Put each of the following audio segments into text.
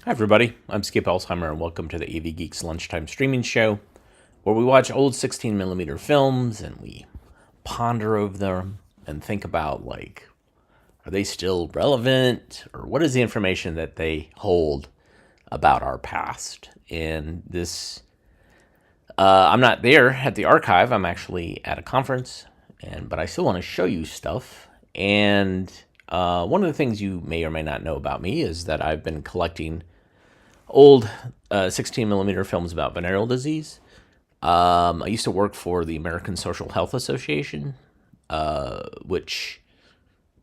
Hi, everybody. I'm Skip Elsheimer, and welcome to the AV Geeks Lunchtime streaming show, where we watch old 16mm films and we ponder over them and think about, are they still relevant, or what is the information that they hold about our past? And I'm not there at the archive. I'm actually at a conference, but I still want to show you stuff. And one of the things you may or may not know about me is that I've been collecting old 16mm films about venereal disease. I used to work for the American Social Health Association, which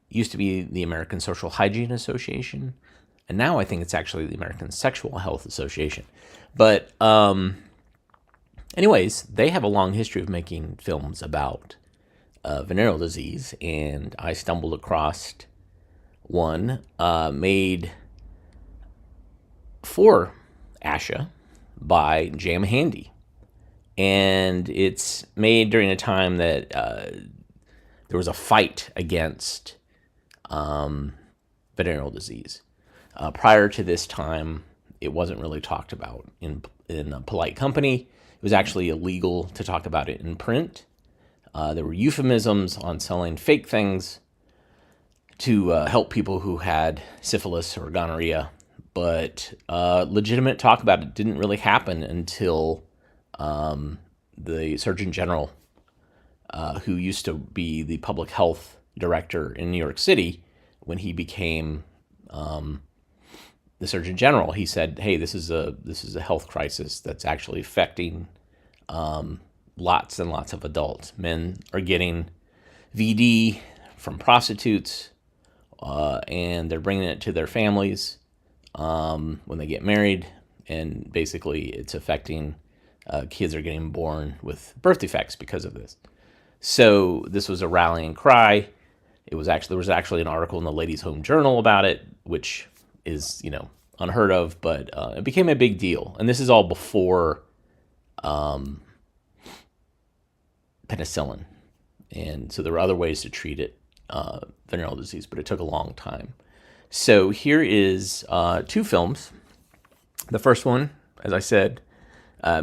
used to be the American Social Hygiene Association, and now I think it's actually the American Sexual Health Association. But anyways, they have a long history of making films about venereal disease, and I stumbled across one made for ASHA by Jam Handy. And it's made during a time that there was a fight against venereal disease. Prior to this time, it wasn't really talked about in a polite company. It was actually illegal to talk about it in print. There were euphemisms on selling fake things to help people who had syphilis or gonorrhea. But legitimate talk about it didn't really happen until the Surgeon General, who used to be the public health director in New York City, when he became the Surgeon General, he said, "Hey, this is a health crisis that's actually affecting lots and lots of adults. Men are getting VD from prostitutes, and they're bringing it to their families when they get married, and basically it's affecting kids are getting born with birth defects because of this." So this was a rallying cry. There was actually an article in the Ladies' Home Journal about it, which is unheard of, but it became a big deal. And this is all before penicillin, and so there were other ways to treat it, venereal disease, but it took a long time. So here is two films. The first one, as I said,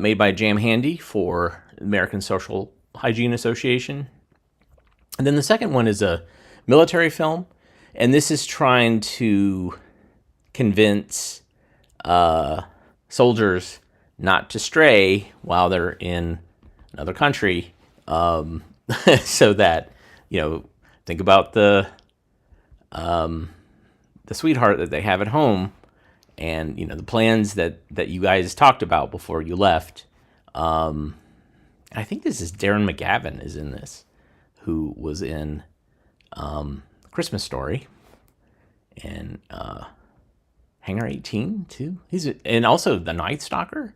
made by Jam Handy for American Social Hygiene Association. And then the second one is a military film. And this is trying to convince soldiers not to stray while they're in another country. So that, think about the sweetheart that they have at home, and the plans that you guys talked about before you left. I think this is Darren McGavin is in this, who was in Christmas Story and Hangar 18 too. And also The Night Stalker.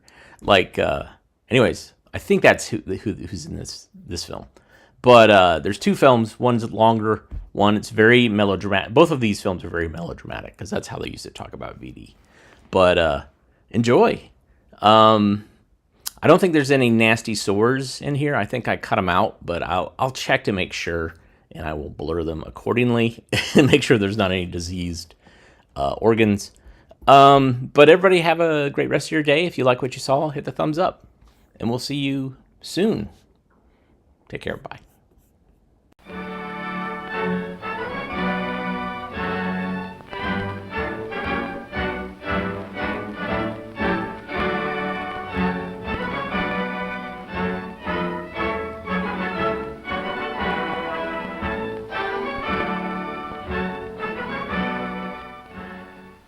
Anyways, I think that's who's in this film. But there's two films. One's longer. One, it's very melodramatic. Both of these films are very melodramatic because that's how they used to talk about VD. But enjoy. I don't think there's any nasty sores in here. I think I cut them out, but I'll check to make sure, and I will blur them accordingly and make sure there's not any diseased organs. But everybody have a great rest of your day. If you like what you saw, hit the thumbs up, and we'll see you soon. Take care. Bye.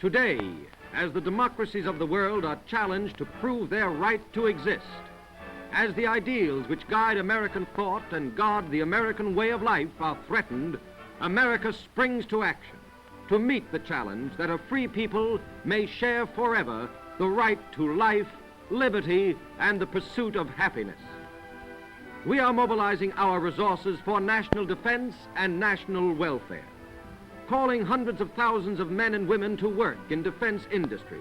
Today, as the democracies of the world are challenged to prove their right to exist, as the ideals which guide American thought and guard the American way of life are threatened, America springs to action to meet the challenge that a free people may share forever the right to life, liberty, and the pursuit of happiness. We are mobilizing our resources for national defense and national welfare, calling hundreds of thousands of men and women to work in defense industries,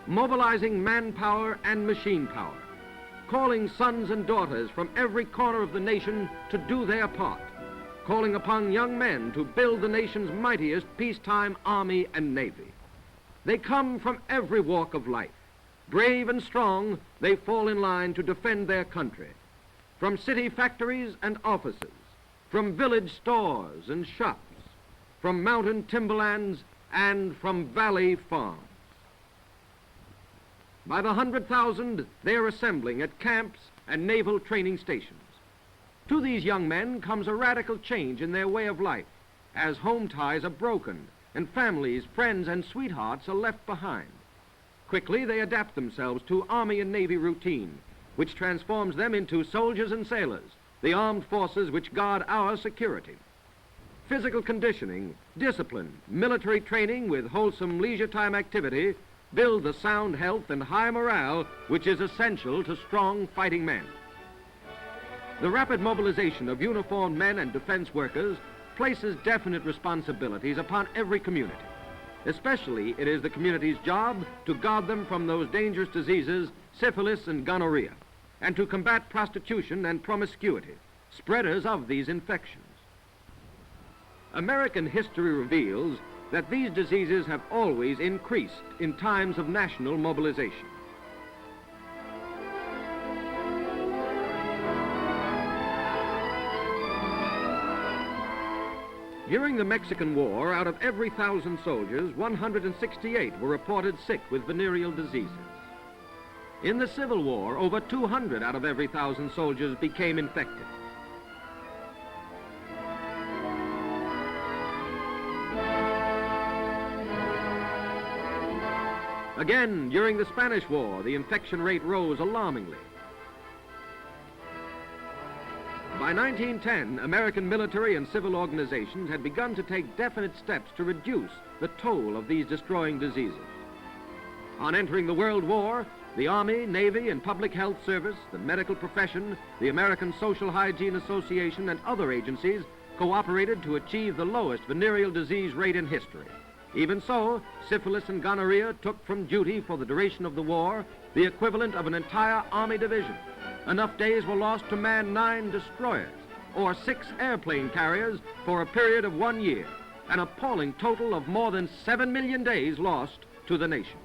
mobilizing manpower and machine power, calling sons and daughters from every corner of the nation to do their part, calling upon young men to build the nation's mightiest peacetime army and navy. They come from every walk of life. Brave and strong, they fall in line to defend their country. From city factories and offices, from village stores and shops, from mountain timberlands and from valley farms. By the 100,000, they are assembling at camps and naval training stations. To these young men comes a radical change in their way of life, as home ties are broken and families, friends, and sweethearts are left behind. Quickly, they adapt themselves to Army and Navy routine, which transforms them into soldiers and sailors, the armed forces which guard our security. Physical conditioning, discipline, military training with wholesome leisure time activity build the sound health and high morale which is essential to strong fighting men. The rapid mobilization of uniformed men and defense workers places definite responsibilities upon every community. Especially, it is the community's job to guard them from those dangerous diseases, syphilis and gonorrhea, and to combat prostitution and promiscuity, spreaders of these infections. American history reveals that these diseases have always increased in times of national mobilization. During the Mexican War, out of every 1,000 soldiers, 168 were reported sick with venereal diseases. In the Civil War, over 200 out of every 1,000 soldiers became infected. Again, during the Spanish War, the infection rate rose alarmingly. By 1910, American military and civil organizations had begun to take definite steps to reduce the toll of these destroying diseases. On entering the World War, the Army, Navy, and Public Health Service, the medical profession, the American Social Hygiene Association, and other agencies cooperated to achieve the lowest venereal disease rate in history. Even so, syphilis and gonorrhea took from duty for the duration of the war the equivalent of an entire Army division. Enough days were lost to man 9 destroyers or 6 airplane carriers for a period of 1 year, an appalling total of more than 7 million days lost to the nation.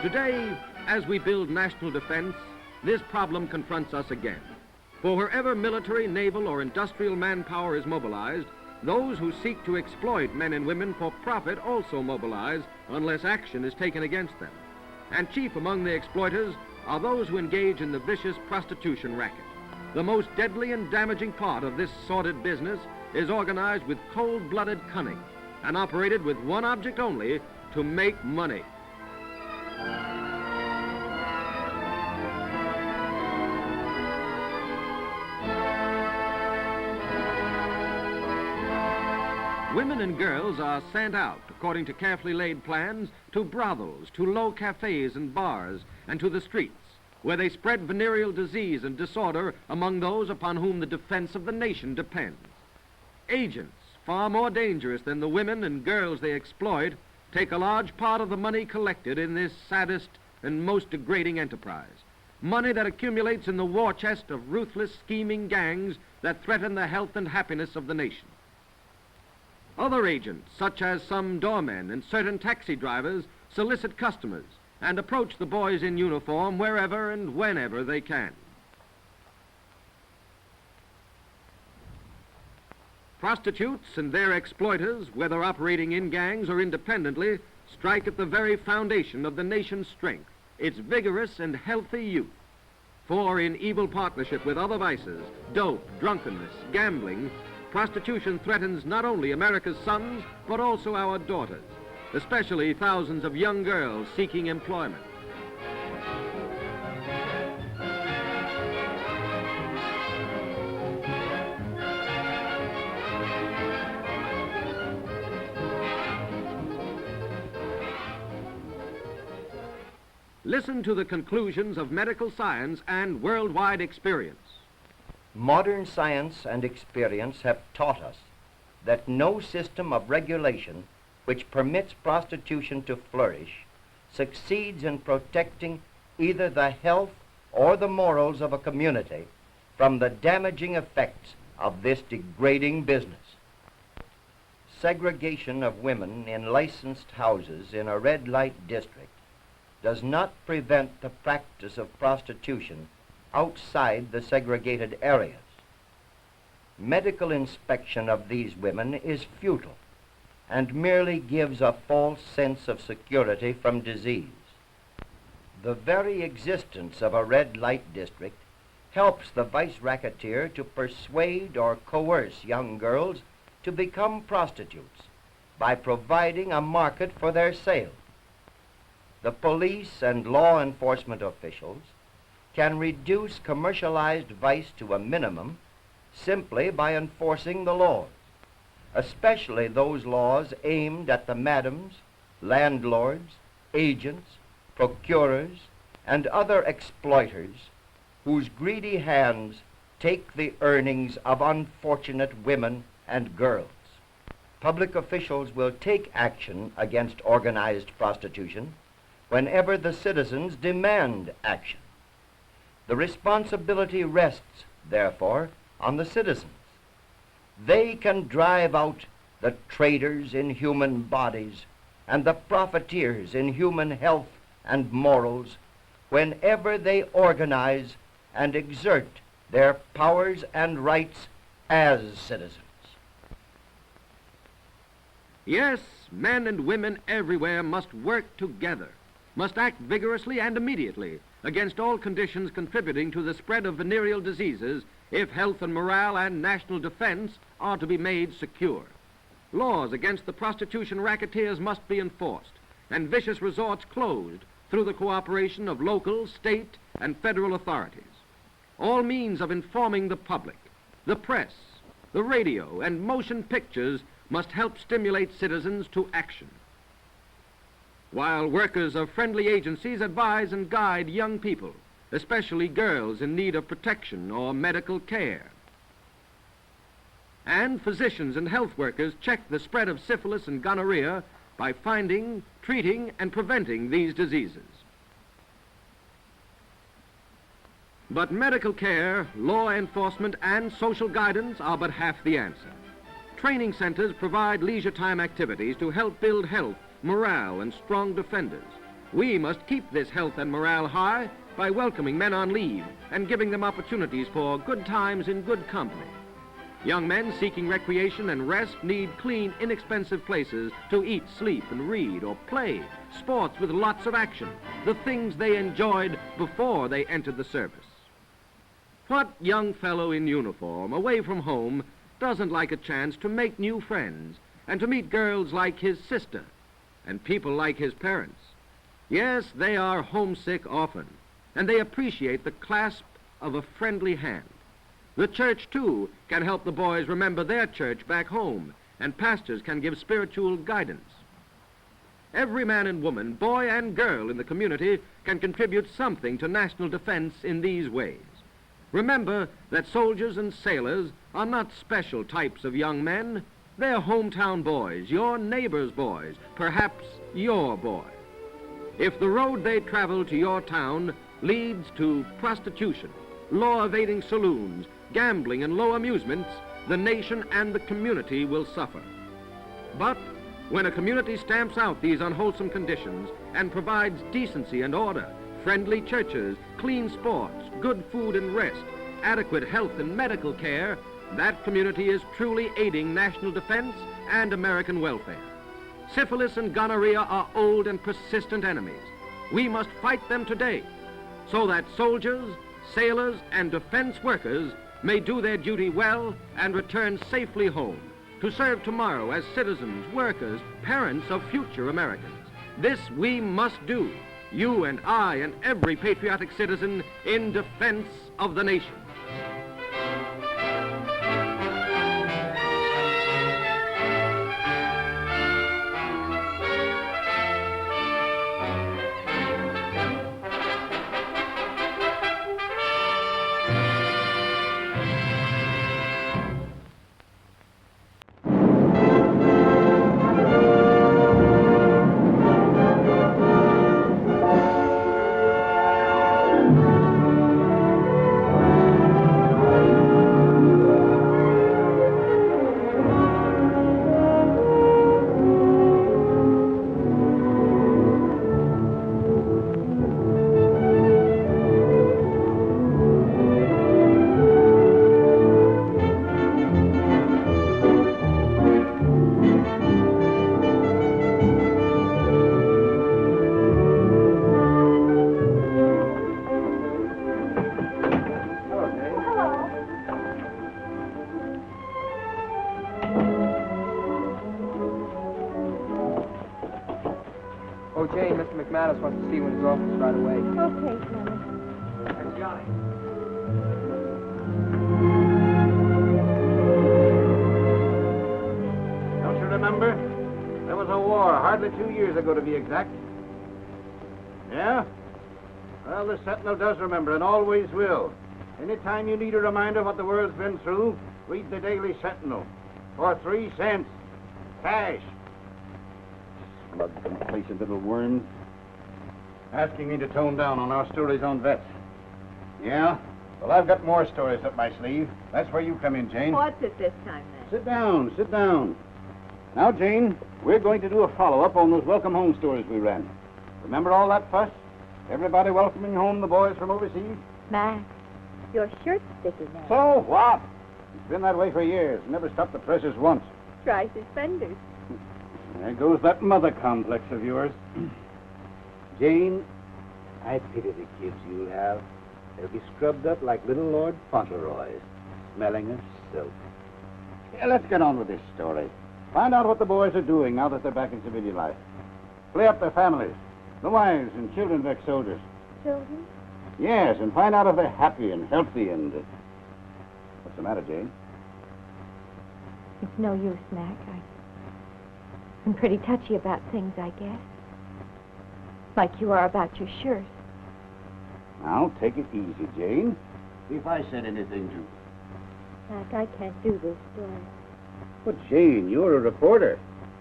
Today, as we build national defense, this problem confronts us again. For wherever military, naval, or industrial manpower is mobilized, those who seek to exploit men and women for profit also mobilize unless action is taken against them. And chief among the exploiters are those who engage in the vicious prostitution racket. The most deadly and damaging part of this sordid business is organized with cold-blooded cunning and operated with one object only: to make money. Women and girls are sent out, according to carefully laid plans, to brothels, to low cafes and bars, and to the streets, where they spread venereal disease and disorder among those upon whom the defense of the nation depends. Agents, far more dangerous than the women and girls they exploit, take a large part of the money collected in this saddest and most degrading enterprise. Money that accumulates in the war chest of ruthless, scheming gangs that threaten the health and happiness of the nation. Other agents, such as some doormen and certain taxi drivers, solicit customers and approach the boys in uniform wherever and whenever they can. Prostitutes and their exploiters, whether operating in gangs or independently, strike at the very foundation of the nation's strength, its vigorous and healthy youth. For in evil partnership with other vices, dope, drunkenness, gambling, prostitution threatens not only America's sons, but also our daughters, especially thousands of young girls seeking employment. Listen to the conclusions of medical science and worldwide experience. Modern science and experience have taught us that no system of regulation which permits prostitution to flourish succeeds in protecting either the health or the morals of a community from the damaging effects of this degrading business. segregation of women in licensed houses in a red light district does not prevent the practice of prostitution outside the segregated areas. Medical inspection of these women is futile and merely gives a false sense of security from disease. The very existence of a red light district helps the vice racketeer to persuade or coerce young girls to become prostitutes by providing a market for their sale. The police and law enforcement officials can reduce commercialized vice to a minimum simply by enforcing the laws, especially those laws aimed at the madams, landlords, agents, procurers, and other exploiters whose greedy hands take the earnings of unfortunate women and girls. Public officials will take action against organized prostitution whenever the citizens demand action. The responsibility rests, therefore, on the citizens. They can drive out the traders in human bodies and the profiteers in human health and morals whenever they organize and exert their powers and rights as citizens. Yes, men and women everywhere must work together, must act vigorously and immediately against all conditions contributing to the spread of venereal diseases if health and morale and national defense are to be made secure. Laws against the prostitution racketeers must be enforced and vicious resorts closed through the cooperation of local, state, and federal authorities. All means of informing the public, the press, the radio, and motion pictures must help stimulate citizens to action. While workers of friendly agencies advise and guide young people, especially girls in need of protection or medical care. And physicians and health workers check the spread of syphilis and gonorrhea by finding, treating, and preventing these diseases. But medical care, law enforcement, and social guidance are but half the answer. Training centers provide leisure time activities to help build health, morale, and strong defenders. We must keep this health and morale high by welcoming men on leave and giving them opportunities for good times in good company. Young men seeking recreation and rest need clean, inexpensive places to eat, sleep, and read or play, sports with lots of action, the things they enjoyed before they entered the service. What young fellow in uniform, away from home, doesn't like a chance to make new friends and to meet girls like his sister and people like his parents? Yes, they are homesick often, and they appreciate the clasp of a friendly hand. The church, too, can help the boys remember their church back home, and pastors can give spiritual guidance. Every man and woman, boy and girl in the community can contribute something to national defense in these ways. Remember that soldiers and sailors are not special types of young men. They're hometown boys, your neighbor's boys, perhaps your boy. If the road they travel to your town leads to prostitution, law-evading saloons, gambling, and low amusements, the nation and the community will suffer. But when a community stamps out these unwholesome conditions and provides decency and order, friendly churches, clean sports, good food and rest, adequate health and medical care, that community is truly aiding national defense and American welfare. Syphilis and gonorrhea are old and persistent enemies. We must fight them today so that soldiers, sailors, and defense workers may do their duty well and return safely home to serve tomorrow as citizens, workers, parents of future Americans. This we must do, you and I and every patriotic citizen, in defense of the nation. Oh, Jane, Mr. McManus wants to see you in his office right away. Okay, Johnny. That's Johnny. Don't you remember? There was a war hardly 2 years ago, to be exact. Yeah? Well, the Sentinel does remember and always will. Anytime you need a reminder of what the world's been through, read the Daily Sentinel. For 3 cents. Cash. Blood-complacent little worms. Asking me to tone down on our stories on vets. Yeah? Well, I've got more stories up my sleeve. That's where you come in, Jane. What's it this time, then? Sit down, sit down. Now, Jane, we're going to do a follow-up on those welcome home stories we ran. Remember all that fuss? Everybody welcoming home the boys from overseas? Mac, your shirt's sticky now. So what? It's been that way for years. Never stopped the pressures once. Try suspenders. There goes that mother complex of yours. Jane, I pity the kids you'll have. They'll be scrubbed up like little Lord Fauntleroys, smelling of silk. Yeah, let's get on with this story. Find out what the boys are doing now that they're back in civilian life. Play up their families, the wives and children of ex-soldiers. Children? Yes, and find out if they're happy and healthy and... What's the matter, Jane? It's no use, Mac. I'm pretty touchy about things, I guess. Like you are about your shirt. Now, take it easy, Jane. See if I said anything to... Mac, I can't do this story. But, Jane, you're a reporter.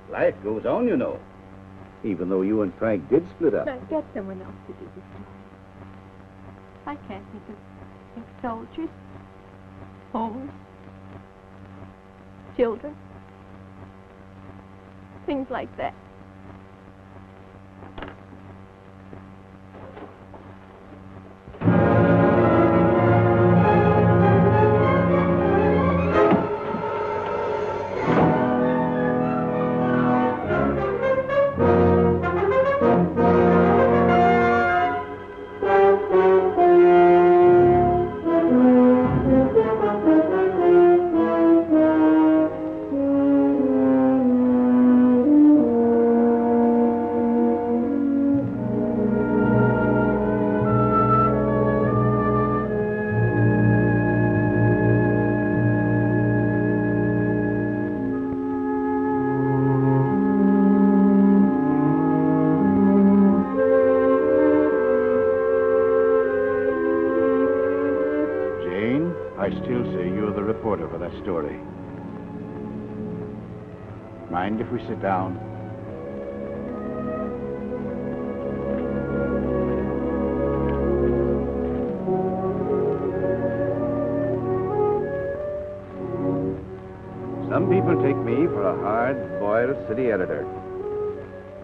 Life goes on, you know. Even though you and Frank did split up. Mac, get someone else to do the story. I can't think of soldiers, homes, children, things like that. I still say you're the reporter for that story. Mind if we sit down? Some people take me for a hard-boiled city editor.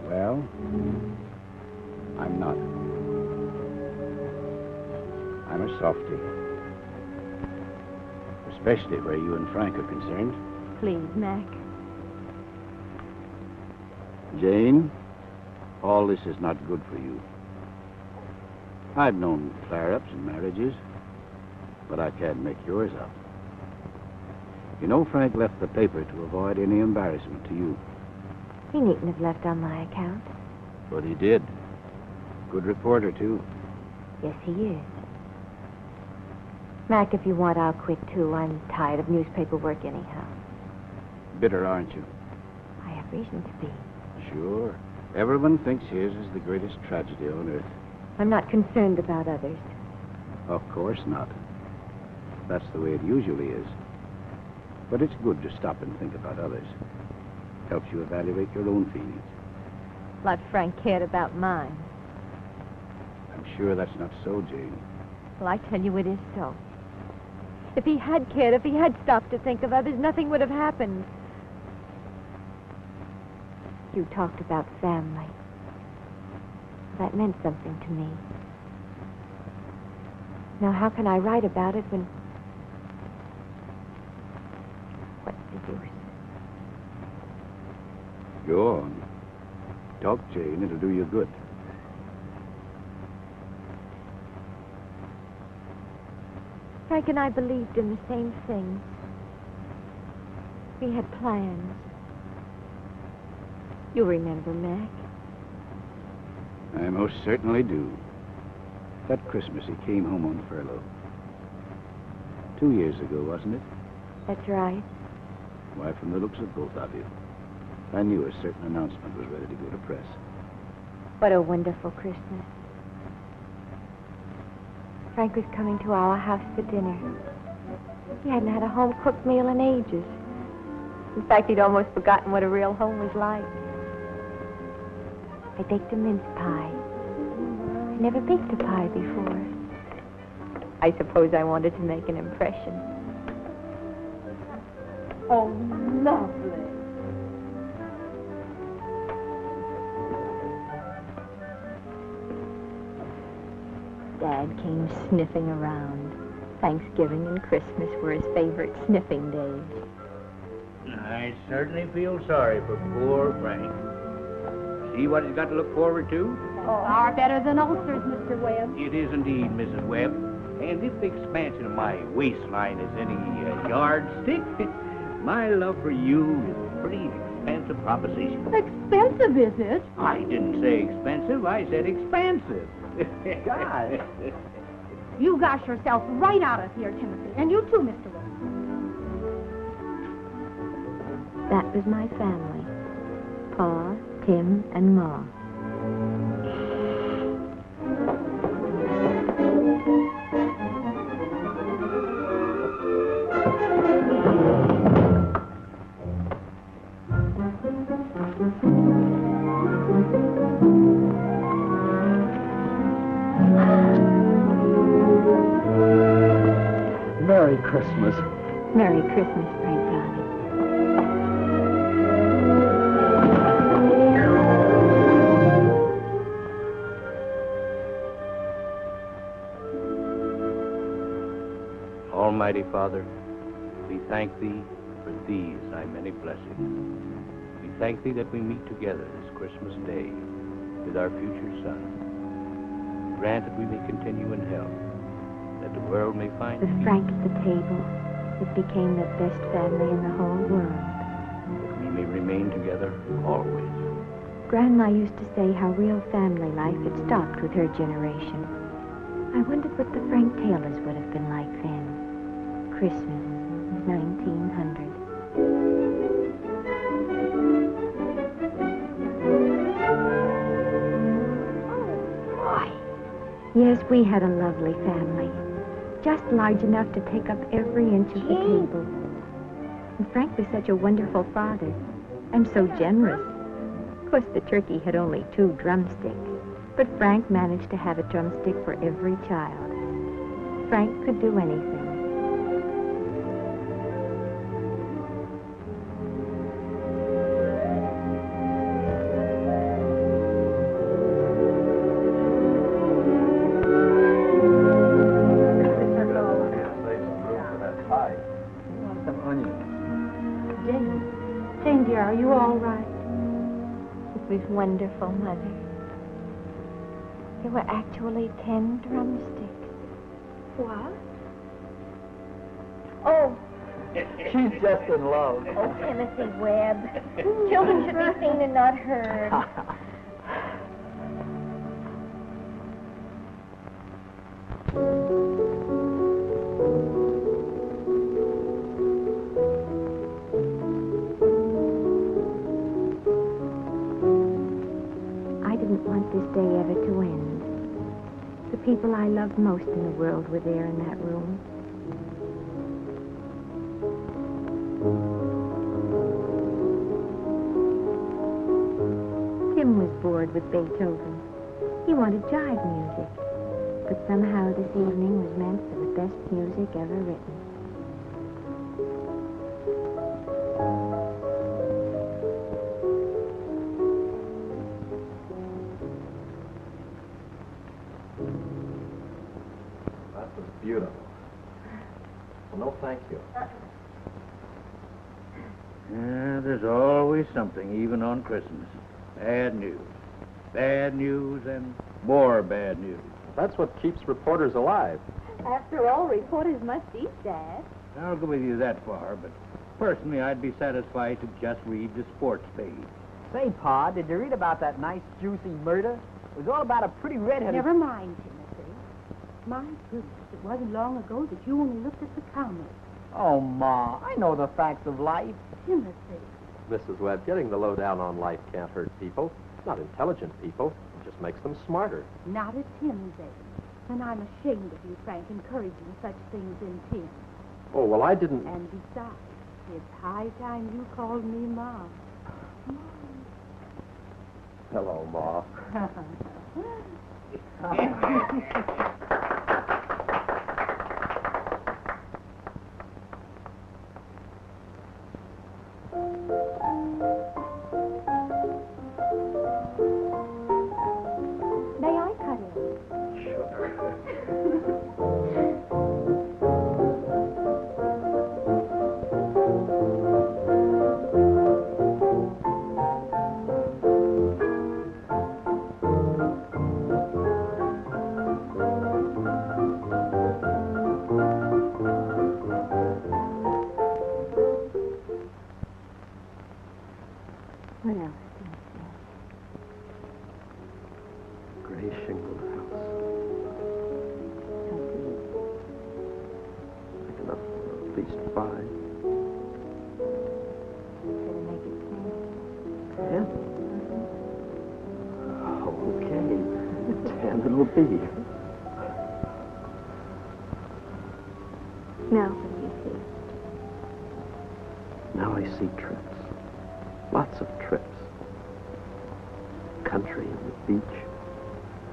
Well, I'm not. I'm a softie. Especially where you and Frank are concerned. Please, Mac. Jane, all this is not good for you. I've known flare-ups and marriages, but I can't make yours up. You know, Frank left the paper to avoid any embarrassment to you. He needn't have left on my account. But he did. Good reporter, too. Yes, he is. Mac, if you want, I'll quit, too. I'm tired of newspaper work anyhow. Bitter, aren't you? I have reason to be. Sure. Everyone thinks his is the greatest tragedy on earth. I'm not concerned about others. Of course not. That's the way it usually is. But it's good to stop and think about others. Helps you evaluate your own feelings. Like Frank cared about mine. I'm sure that's not so, Jane. Well, I tell you, it is so. If he had cared, if he had stopped to think of others, nothing would have happened. You talked about family. That meant something to me. Now, how can I write about it when... What's the use? Go on. Talk, Jane. It'll do you good. Frank and I believed in the same thing. We had plans. You remember, Mac. I most certainly do. That Christmas he came home on furlough. 2 years ago, wasn't it? That's right. Why, from the looks of both of you, I knew a certain announcement was ready to go to press. What a wonderful Christmas. Frank was coming to our house for dinner. He hadn't had a home-cooked meal in ages. In fact, he'd almost forgotten what a real home was like. I baked a mince pie. I never baked a pie before. I suppose I wanted to make an impression. Oh, lovely. Dad came sniffing around. Thanksgiving and Christmas were his favorite sniffing days. I certainly feel sorry for poor Frank. See what he's got to look forward to? Far better than ulcers, Mr. Webb. It is indeed, Mrs. Webb. And if the expansion of my waistline is any yardstick, my love for you is a pretty expensive proposition. Expensive, is it? I didn't say expensive, I said expansive. God. You got yourself right out of here, Timothy. And you too, Mr. Webb. That was my family. Pa, Tim, and Ma. Merry Christmas. Merry Christmas, Frank darling. Almighty Father, we thank Thee for these Thy many blessings. We thank Thee that we meet together this Christmas Day with our future son. Grant that we may continue in health, that the world may find With peace, Frank at the table, it became the best family in the whole world. that we may remain together always. Grandma used to say how real family life had stopped with her generation. I wondered what the Frank Taylors would have been like then. Christmas, 1900. Yes, we had a lovely family. Just large enough to take up every inch of the table. And Frank was such a wonderful father, and so generous. Of course, the turkey had only 2 drumsticks, but Frank managed to have a drumstick for every child. Frank could do anything. Jane, dear, are you all right? It was wonderful, Mother. There were actually 10 drumsticks. What? Oh, She's just in love. oh, Timothy Webb. Children should be seen and not heard. I didn't want this day ever to end. The people I loved most in the world were there in that room. Tim was bored with Beethoven. He wanted jive music. But somehow this evening was meant for the best music ever written. That was beautiful. Well, no, thank you. Yeah, there's always something, even on Christmas. Bad news. Bad news and more bad news. That's what keeps reporters alive. After all, reporters must eat, Dad. I'll go with you that far, but personally, I'd be satisfied to just read the sports page. Say, Pa, did you read about that nice, juicy murder? It was all about a pretty redheaded... Never mind, Timothy. My goodness, it wasn't long ago that you only looked at the commas. Oh, Ma, I know the facts of life. Timothy. Mrs. Webb, getting the lowdown on life can't hurt people. It's not intelligent people. It just makes them smarter. Not a Tim, Zane. And I'm ashamed of you, Frank, encouraging such things in Tim. Oh, well, I didn't... And besides, it's high time you called me Mom. Hello, Ma. May I cut in? Sure. What else, Timothy? Gray shingled house. How big? Big enough for at least 5. Better make it 10. 10? Okay. 10 it'll be. Now, what do you see? Now I see trips. Lots of trips. Country and the beach.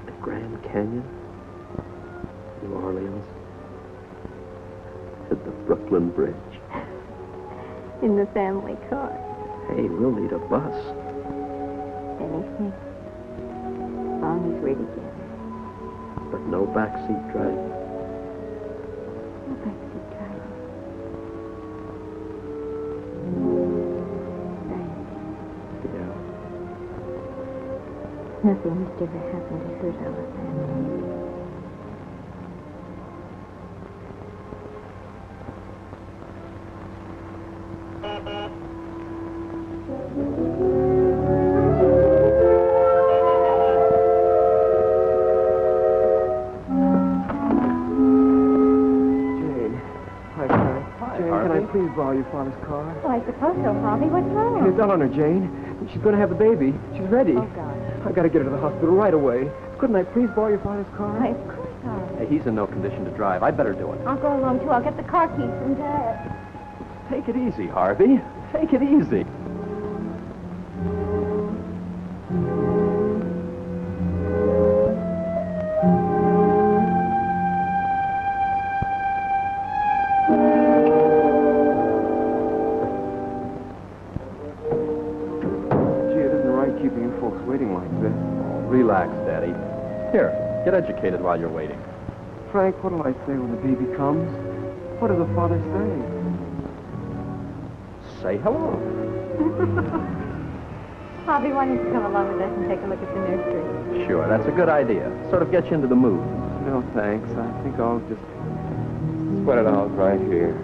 The Grand Canyon. New Orleans. And the Brooklyn Bridge. In the family car. Hey, we'll need a bus. Anything. As long as we're together. But no backseat driving. No backseat driving. Yeah. Nothing must ever happen to hurt our family. Jane. Hi, Frank. Hi, Jane, Harvey. can I please borrow your father's car? Oh, I suppose so, Harvey. What's It's wrong? on her, Jane. She's going to have a baby. She's ready. Oh, God. I've got to get her to the hospital right away. Couldn't I please borrow your father's car? Why, of course, Harvey. Hey, he's in no condition to drive. I'd better do it. I'll go along, too. I'll get the car keys from Dad. Take it easy, Harvey. Take it easy. Gee, it isn't right keeping you folks waiting like this. Relax, Daddy. Here, get educated while you're waiting. Frank, what'll I say when the baby comes? What does the father say? Say hello. Harvey, why don't you come along with us and take a look at the nursery? Sure, that's a good idea. Sort of gets you into the mood. No, thanks. I think I'll just sweat it out right here.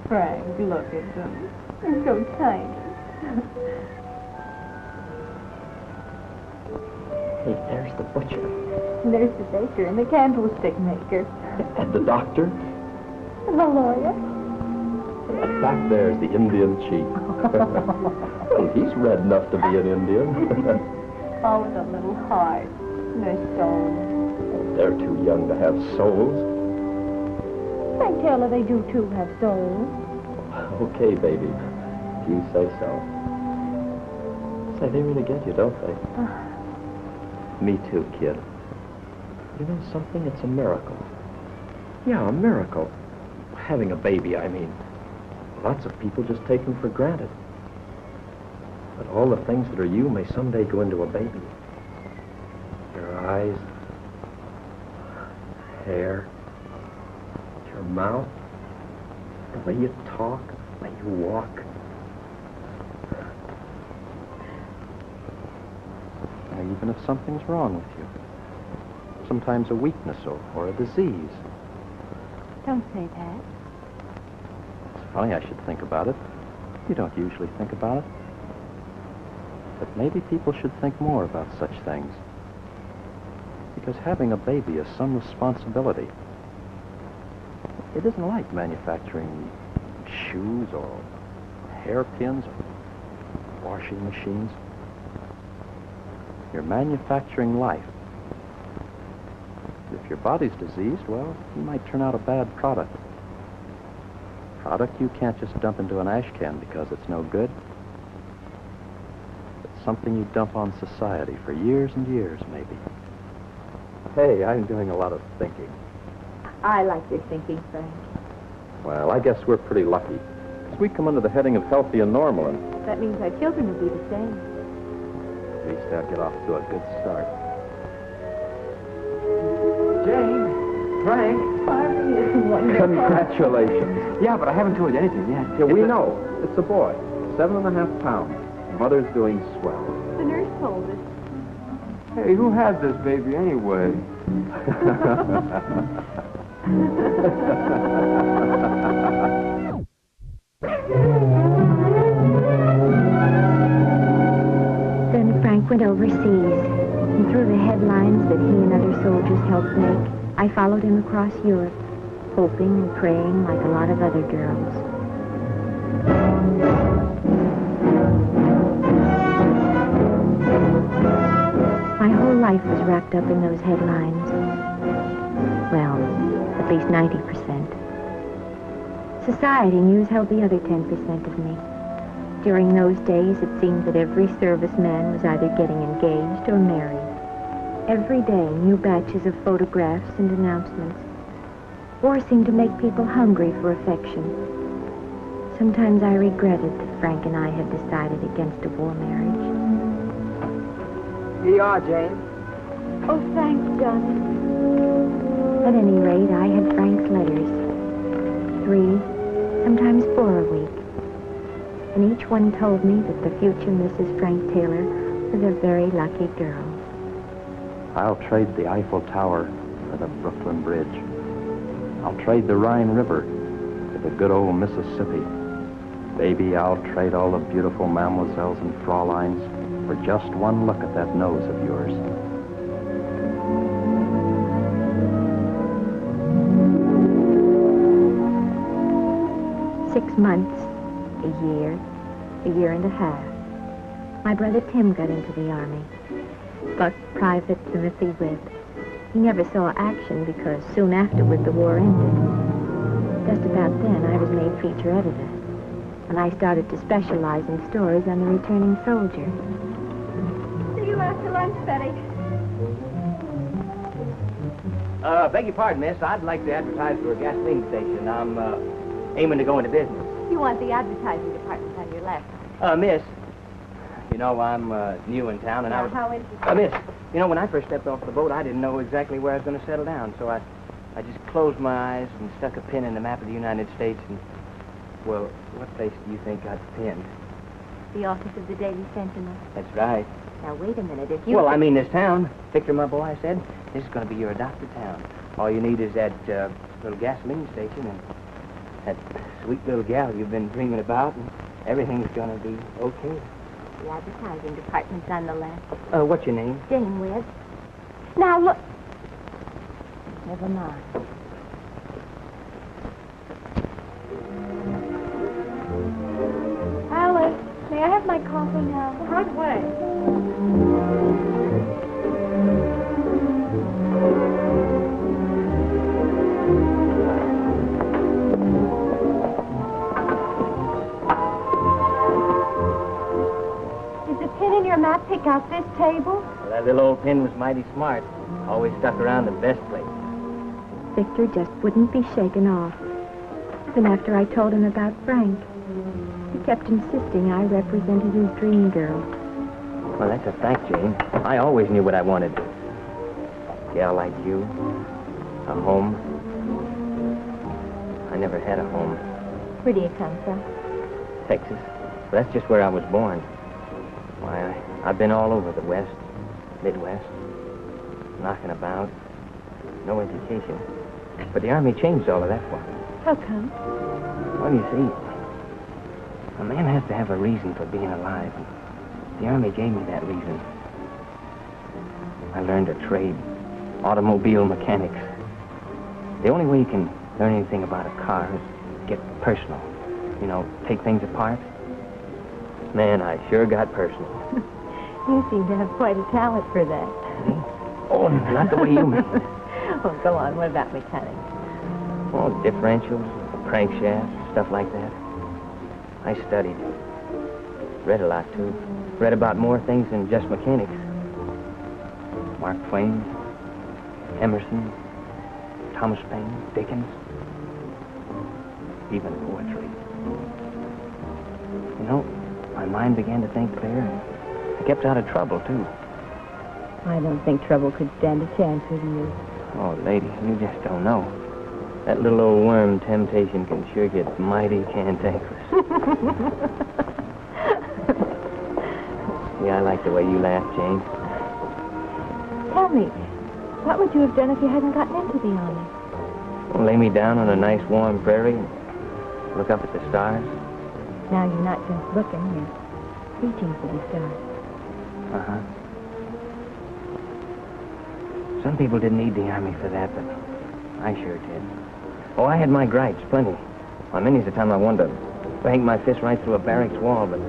Frank, look at them. They're so tiny. Hey, there's the butcher. There's the baker and the candlestick maker. And the doctor. And the lawyer. And back there's the Indian chief. Well, he's red enough to be an Indian. All with a little heart. And their souls. They're too young to have souls. I tell her they do, too, have souls. Okay, baby. If you say so. Say, they really get you, don't they? Me too, kid. You know something? It's a miracle. Yeah, a miracle. Having a baby, I mean. Lots of people just take them for granted. But all the things that are you may someday go into a baby. Your eyes, hair, your mouth, the way you talk, the way you walk. And even if something's wrong with you, sometimes a weakness or a disease. Don't say that. It's funny I should think about it. You don't usually think about it. But maybe people should think more about such things. Because having a baby is some responsibility. It isn't like manufacturing shoes or hairpins or washing machines. You're manufacturing life. If your body's diseased, well, you might turn out a bad product. Product you can't just dump into an ash can because it's no good. It's something you dump on society for years and years, maybe. Hey, I'm doing a lot of thinking. I like your thinking, Frank. Well, I guess we're pretty lucky. Because we come under the heading of healthy and normal, and That means our children will be the same. at least they'll get off to a good start. Jane, Frank. Barbie is wonderful. Congratulations. Yeah, but I haven't told you anything yet. Yeah, we know. It's a boy. 7.5 pounds. Mother's doing swell. The nurse told us. Hey, who has this baby anyway? Then Frank went overseas, and through the headlines that he and other soldiers helped make, I followed him across Europe, hoping and praying like a lot of other girls. My whole life was wrapped up in those headlines. Well, at least 90%. Society news held the other 10% of me. During those days, it seemed that every serviceman was either getting engaged or married. Every day, new batches of photographs and announcements. War seemed to make people hungry for affection. Sometimes I regretted that Frank and I had decided against a war marriage. Here you are, Jane. Oh, thanks, Johnny. At any rate, I had Frank's letters. 3, sometimes 4 a week. And each one told me that the future Mrs. Frank Taylor was a very lucky girl. I'll trade the Eiffel Tower for the Brooklyn Bridge. I'll trade the Rhine River for the good old Mississippi. Baby, I'll trade all the beautiful mademoiselles and frauleins for just one look at that nose of yours. Six months, a year and a half. My brother Tim got into the Army. But Private Timothy Webb. He never saw action because soon afterward the war ended. Just about then, I was made feature editor. And I started to specialize in stories on the returning soldier. See you after lunch, Betty. Beg your pardon, miss. I'd like to advertise for a gasoline station. I'm aiming to go into business. You want the advertising department on your left. Miss, you know, I'm new in town, and I was... How interesting. Miss, you know, when I first stepped off the boat, I didn't know exactly where I was going to settle down, so I just closed my eyes and stuck a pin in the map of the United States, and, well, what place do you think got pinned? The office of the Daily Sentinel. That's right. Now, wait a minute. If you... Well, I mean this town. Victor, my boy, I said, this is going to be your adopted town. All you need is that little gasoline station and that sweet little gal you've been dreaming about, and everything's going to be okay. The advertising department's on the left. What's your name? Jane Webb. Now, look. Never mind. Alice, may I have my coffee now? Right away. Did the pin in your map pick out this table? Well, that little old pin was mighty smart. Always stuck around the best place. Victor just wouldn't be shaken off. Even after I told him about Frank. He kept insisting I represented his dream girl. Well, that's a fact, Jane. I always knew what I wanted. A gal like you. A home. I never had a home. Where do you come from? Texas. But that's just where I was born. Why, I've been all over the West, Midwest, knocking about. No education. But the Army changed all of that for me. How come? Well, you see, A man has to have a reason for being alive, and the Army gave me that reason. I learned a trade, automobile mechanics. The only way you can learn anything about a car is get personal. You know, take things apart. Man, I sure got personal. You seem to have quite a talent for that. Oh, not the way you mean. Well, go on. What about mechanics? Oh, differentials, crankshafts, stuff like that. I studied. Read a lot, too. Read about more things than just mechanics. Mark Twain, Emerson, Thomas Paine, Dickens, even poetry. You know, my mind began to think clear, and I kept out of trouble, too. I don't think trouble could stand a chance with you. Oh, lady, you just don't know. That little old worm temptation can sure get mighty cantankerous. Yeah, I like the way you laugh, Jane. Tell me, what would you have done if you hadn't gotten into the Army? Well, lay me down on a nice warm prairie and look up at the stars. Now you're not just looking, you're reaching for the stars. Uh-huh. Some people didn't need the Army for that, but I sure did. Oh, I had my gripes, plenty. Well, many's the time I wanted to bang my fist right through a barracks wall, but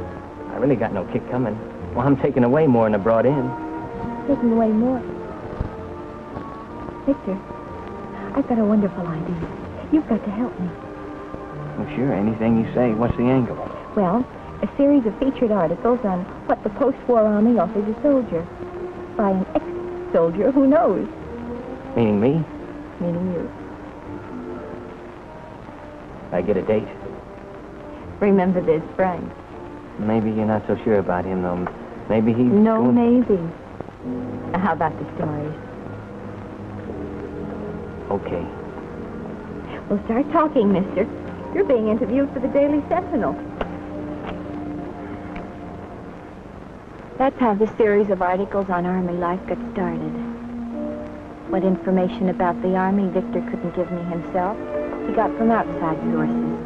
I really got no kick coming. Well, I'm taking away more than I brought in. Taking away more. Victor, I've got a wonderful idea. You've got to help me. Well, sure, anything you say. What's the angle? Well, a series of featured articles on what the post-war Army offers a soldier. By an ex-soldier, who knows? Meaning me? Meaning you. I get a date. Remember this, Frank. Maybe you're not so sure about him, though. Maybe he's... No, going... maybe. Now, how about the stories? Okay. Well, start talking, mister. You're being interviewed for the Daily Sentinel. That's how this series of articles on Army life got started. What information about the Army Victor couldn't give me himself, he got from outside sources.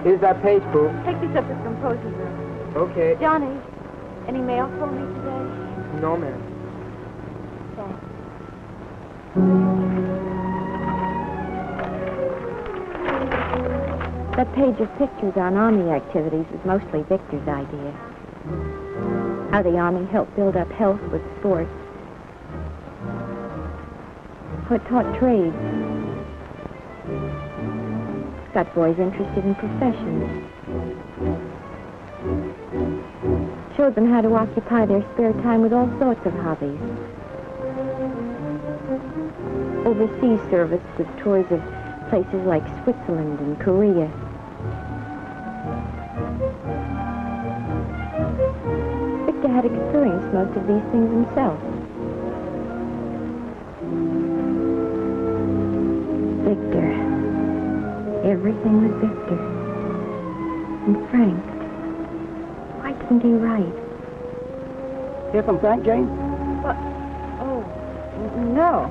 Here's that page, Pooh. Take this up to the composer's room. Okay. Johnny, any mail for me today? No, ma'am. Thanks. That page of pictures on Army activities was mostly Victor's idea. How the Army helped build up health with sports. How it taught trades. Got boys interested in professions. Showed them how to occupy their spare time with all sorts of hobbies. Overseas service with tours of places like Switzerland and Korea. Victor had experienced most of these things himself. Victor. Everything was Victor. And Frank. Why didn't he write? Hear from Frank, Jane? What? Oh, no.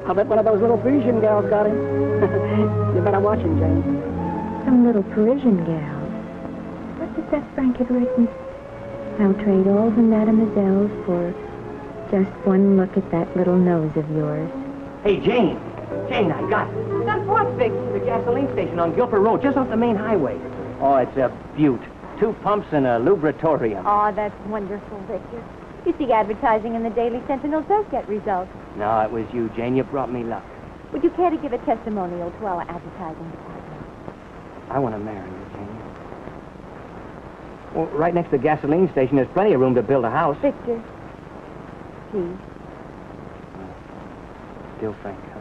I'll bet one of those little Parisian gals got him. You better watch him, Jane. Some little Parisian gal. What was that Frank had written? I'll trade all the mademoiselles for just one look at that little nose of yours. Hey, Jane. Jane, I got it. That's what, Vic? The gasoline station on Guilford Road, just off the main highway. Oh, it's a beaut. 2 pumps and a lubritorium. Oh, that's wonderful, Victor. You see, advertising in the Daily Sentinel does get results. No, it was you, Jane. You brought me luck. Would you care to give a testimonial to our advertising department? I want to marry you, Jane. Well, right next to the gasoline station, there's plenty of room to build a house. Victor, please. Still Frank, huh?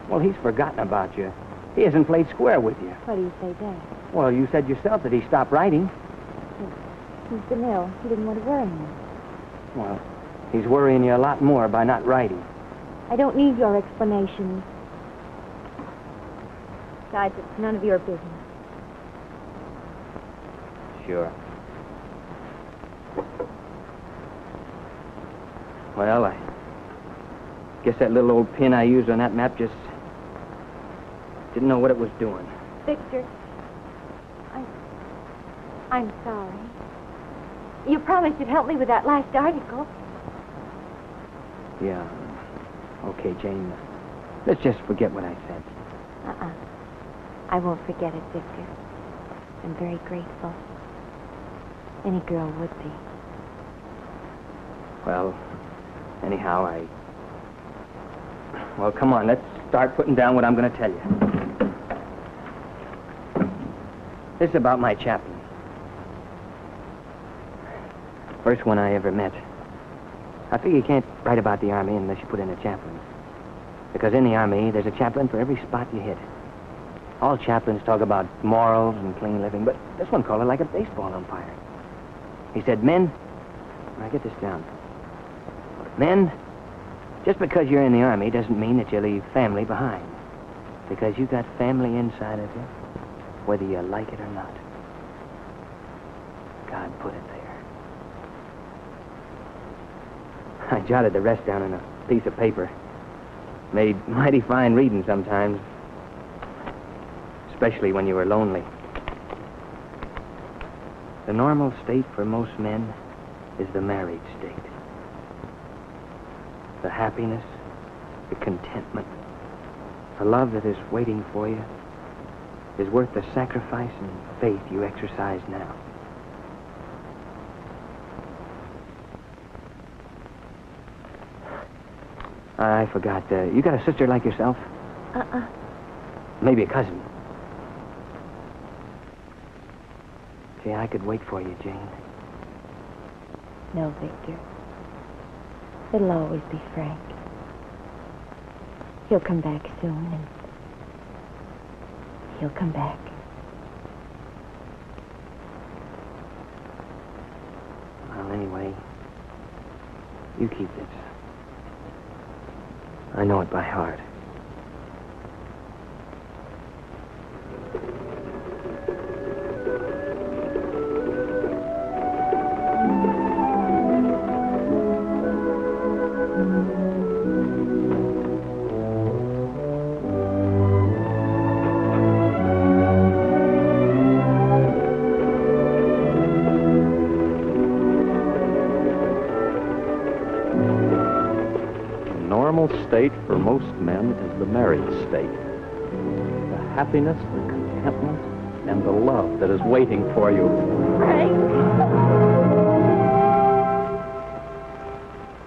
Well, he's forgotten about you. He hasn't played square with you. Why do you say that? Well, you said yourself that he stopped writing. He's been ill. He didn't want to worry me. Well, he's worrying you a lot more by not writing. I don't need your explanations. Besides, it's none of your business. Sure. Well, I guess that little old pin I used on that map just Didn't know what it was doing. Victor, I'm sorry. You promised you'd help me with that last article. Yeah. Okay, Jane. Let's just forget what I said. I won't forget it, Victor. I'm very grateful. Any girl would be. Well, anyhow, Well, come on, let's start putting down what I'm going to tell you. This is about my chaplain. First one I ever met. I figure you can't write about the Army unless you put in a chaplain. Because in the Army, there's a chaplain for every spot you hit. All chaplains talk about morals and clean living, but this one called it like a baseball umpire. He said, men, now get this down. Men, just because you're in the Army doesn't mean that you leave family behind. Because you got family inside of you, whether you like it or not. God put it there. I jotted the rest down on a piece of paper. Made mighty fine reading sometimes. Especially when you were lonely. The normal state for most men is the married state. The happiness, the contentment, the love that is waiting for you is worth the sacrifice and faith you exercise now. I forgot. You got a sister like yourself? Maybe a cousin. See, I could wait for you, Jane. No, Victor. It'll always be Frank. He'll come back soon, and he'll come back. Well, anyway, you keep this. I know it by heart. State for most men is the married state. The happiness, the contentment, and the love that is waiting for you.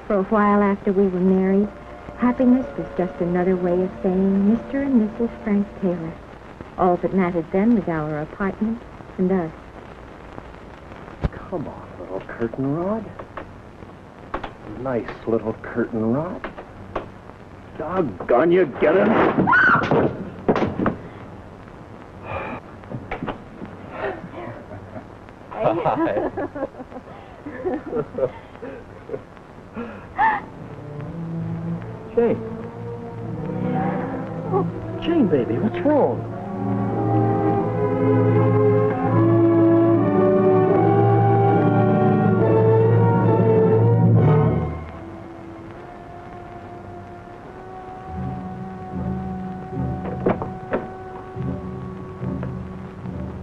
For a while after we were married, happiness was just another way of saying Mr. and Mrs. Frank Taylor. All that mattered then was our apartment and us. Come on, little curtain rod. Nice little curtain rod. Doggone you, get him! Jane. Oh, Jane, baby, what's wrong?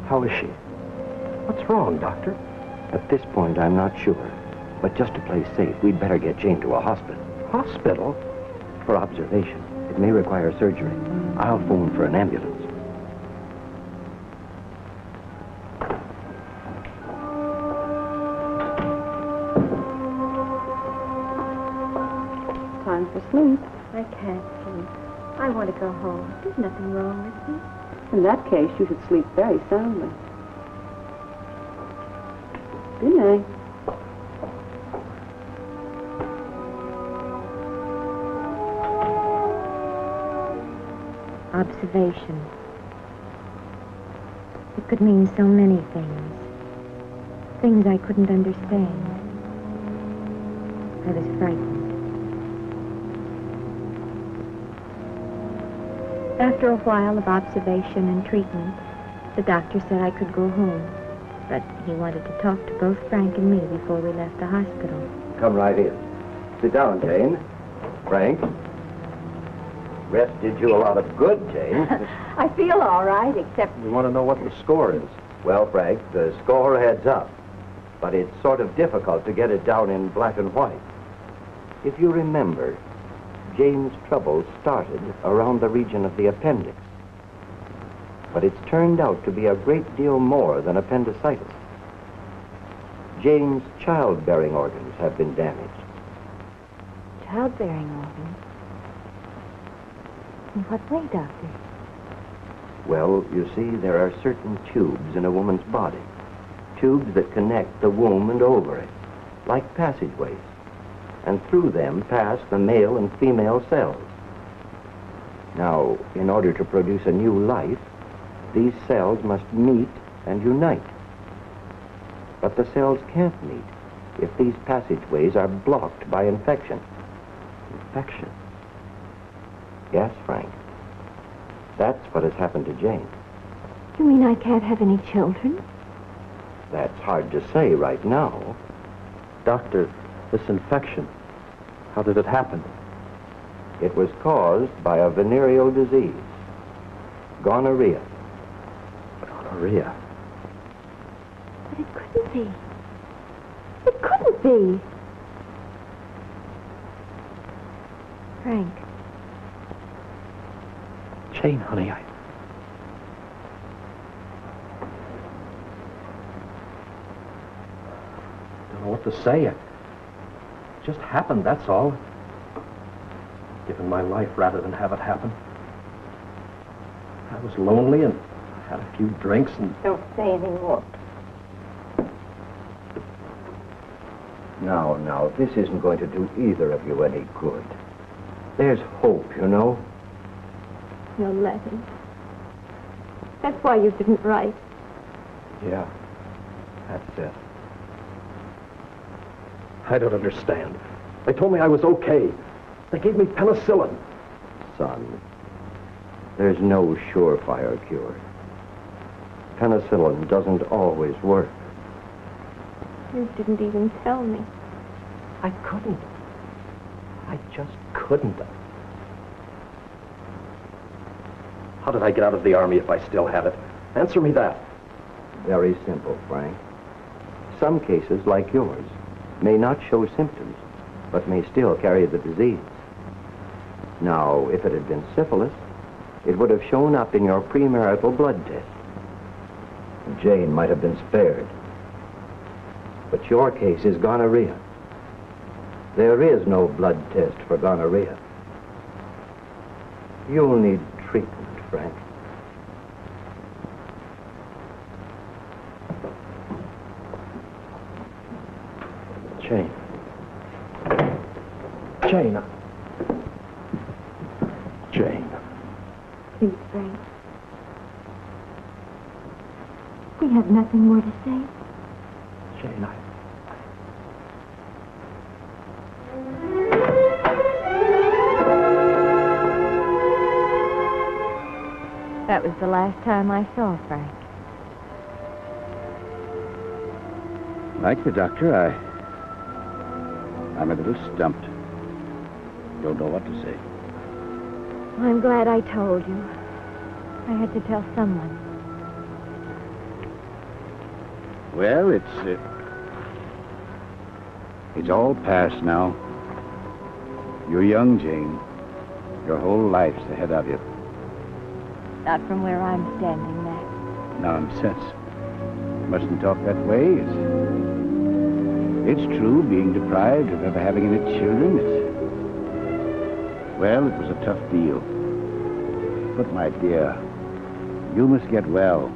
How is she? What's wrong, Doctor? At this point, I'm not sure. But just to play safe, we'd better get Jane to a hospital. Hospital? For observation. It may require surgery. I'll phone for an ambulance. Time for sleep. I can't sleep. I want to go home. There's nothing wrong with me. In that case, you should sleep very soundly. Good night. Observation. It could mean so many things. Things I couldn't understand. I was frightened. After a while of observation and treatment, the doctor said I could go home. But he wanted to talk to both Frank and me before we left the hospital. Come right in. Sit down, Jane. Frank. Rest did you a lot of good, Jane. I feel all right, except... We want to know what the score is. Well, Frank, the score heads up. But it's sort of difficult to get it down in black and white. If you remember, Jane's troubles started around the region of the appendix. But it's turned out to be a great deal more than appendicitis. Jane's childbearing organs have been damaged. Childbearing organs? In what way, Doctor? Well, you see, there are certain tubes in a woman's body. Tubes that connect the womb and ovary, like passageways. And through them pass the male and female cells. Now, in order to produce a new life, these cells must meet and unite. But the cells can't meet if these passageways are blocked by infection. Infection? Yes, Frank. That's what has happened to Jane. You mean I can't have any children? That's hard to say right now. Doctor, this infection, how did it happen? It was caused by a venereal disease, gonorrhea. Gonorrhea? But it couldn't be. It couldn't be. Frank. Jane, honey, I don't know what to say. It just happened, that's all. Given my life rather than have it happen. I was lonely and had a few drinks and... Don't say any more. Now, this isn't going to do either of you any good. There's hope, you know. Your letters. That's why you didn't write. Yeah, that's it. I don't understand. They told me I was okay. They gave me penicillin. Son, there's no surefire cure. Penicillin doesn't always work. You didn't even tell me. I couldn't. I just couldn't. How did I get out of the Army if I still had it? Answer me that. Very simple, Frank. Some cases, like yours, may not show symptoms, but may still carry the disease. Now, if it had been syphilis, it would have shown up in your premarital blood test. Jane might have been spared. But your case is gonorrhea. There is no blood test for gonorrhea. You'll need treatment, Frank. Jane. Jane. Jane. Please, Frank. We have nothing more to say. Jane, That was the last time I saw Frank. Like the doctor, I'm a little stumped. Don't know what to say. I'm glad I told you. I had to tell someone. Well, it's all past now. You're young, Jane. Your whole life's ahead of you. Not from where I'm standing, Mac. Nonsense. Mustn't talk that way. It's true, being deprived of ever having any children. Well, it was a tough deal. But, my dear, you must get well.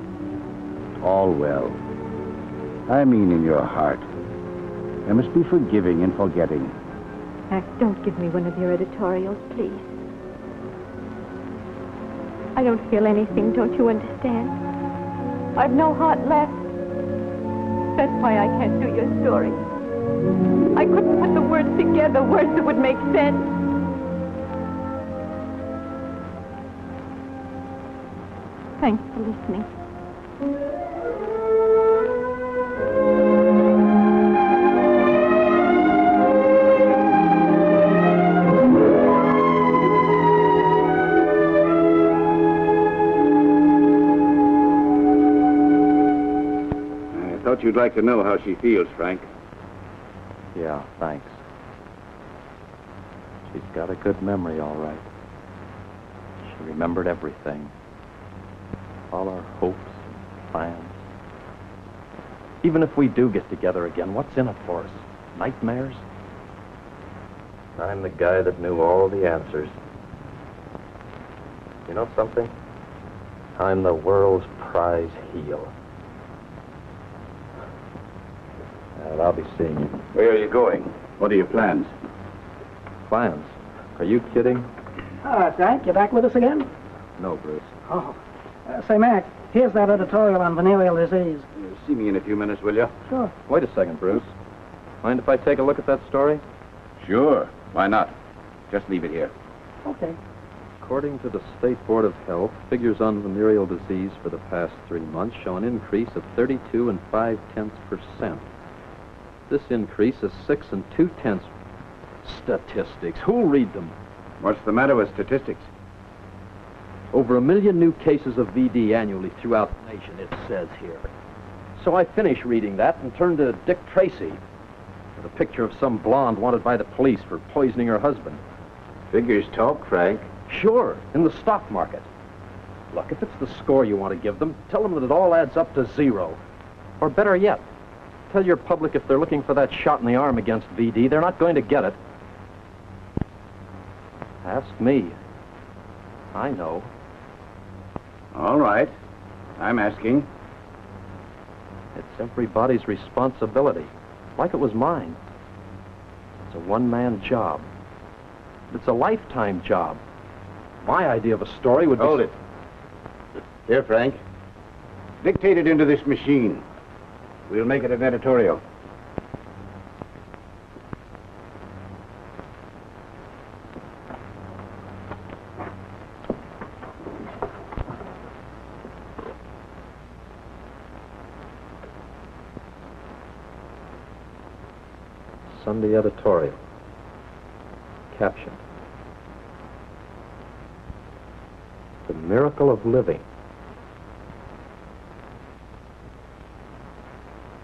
All well. I mean in your heart. There must be forgiving and forgetting. Mac, don't give me one of your editorials, please. I don't feel anything, don't you understand? I've no heart left. That's why I can't do your story. I couldn't put the words together, words that would make sense. Thanks for listening. Thought you'd like to know how she feels, Frank. Yeah, thanks. She's got a good memory, all right. She remembered everything. All our hopes and plans. Even if we do get together again, what's in it for us? Nightmares? I'm the guy that knew all the answers. You know something? I'm the world's prize heel. And I'll be seeing you. Where are you going? What are your plans? Plans? Are you kidding? Frank, you back with us again? No, Bruce. Oh. Say, Mac, here's that editorial on venereal disease. See me in a few minutes, will you? Sure. Wait a second, Bruce. Mind if I take a look at that story? Sure. Why not? Just leave it here. Okay. According to the State Board of Health, figures on venereal disease for the past 3 months show an increase of 32 5/10%. This increase is 6 2/10. Statistics. Who'll read them? What's the matter with statistics? Over 1 million new cases of VD annually throughout the nation, it says here. So I finished reading that and turned to Dick Tracy with a picture of some blonde wanted by the police for poisoning her husband. Figures talk, Frank. Sure, in the stock market. Look, if it's the score you want to give them, tell them that it all adds up to 0. Or better yet, tell your public if they're looking for that shot in the arm against VD, they're not going to get it. Ask me. I know. All right. I'm asking. It's everybody's responsibility, like it was mine. It's a one-man job. It's a lifetime job. My idea of a story would be... Hold it. Here, Frank. Dictate it into this machine. We'll make it an editorial. Sunday editorial. Caption: The Miracle of Living.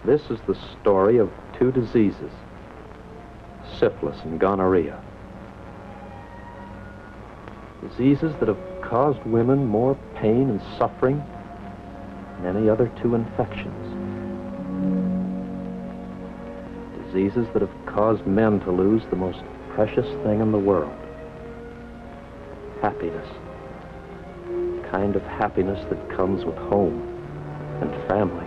This is the story of 2 diseases, syphilis and gonorrhea. Diseases that have caused women more pain and suffering than any other 2 infections. Diseases that have caused men to lose the most precious thing in the world. Happiness. The kind of happiness that comes with home and family.